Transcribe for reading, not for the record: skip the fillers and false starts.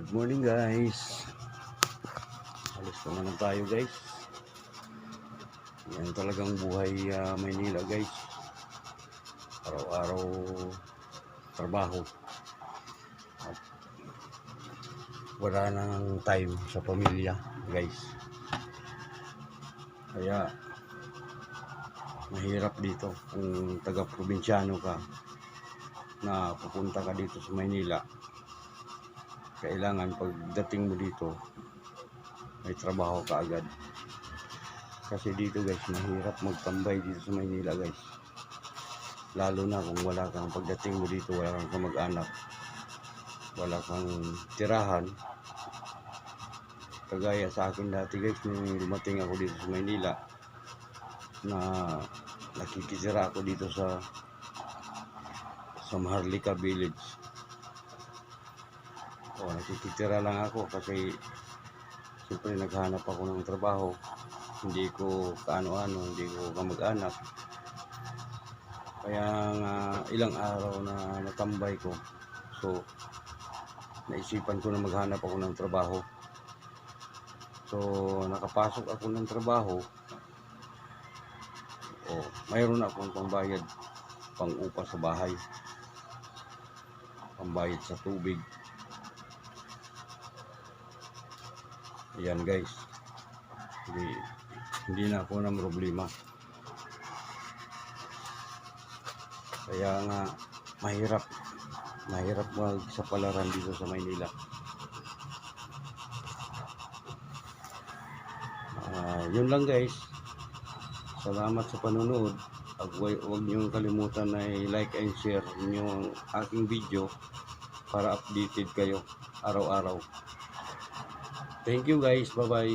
Good morning guys. Alis naman tayo guys. Yan talagang buhay Maynila guys. Araw-araw trabaho. At wala nang time sa pamilya guys. Kaya mahirap dito kung taga-probinsyano ka na pupunta ka dito sa Maynila. Kailangan pagdating mo dito may trabaho ka agad, kasi dito guys mahirap magtambay dito sa Maynila guys, lalo na kung wala kang pagdating mo dito, wala kang kamag-anak, wala kang tirahan. Kagaya sa akin dati guys, nung dumating ako dito sa Maynila, na nakikitira ako dito sa Maharlika Village. Nakikitira lang ako kasi siyempre naghanap ako ng trabaho, hindi ko kaano-ano, hindi ko kamag-anak. Kaya ilang araw na natambay ko, so naisipan ko na maghanap ako ng trabaho. So nakapasok ako ng trabaho, mayroon akong pangbayad, pang-upa sa bahay, pambayad sa tubig. Ayan guys, hindi na ako ng problema. Kaya nga mahirap magsapalaran dito sa Maynila. Yun lang guys, salamat sa panonood. Huwag niyong kalimutan na i-like and share yung aking video para updated kayo araw-araw. Thank you guys, bye bye.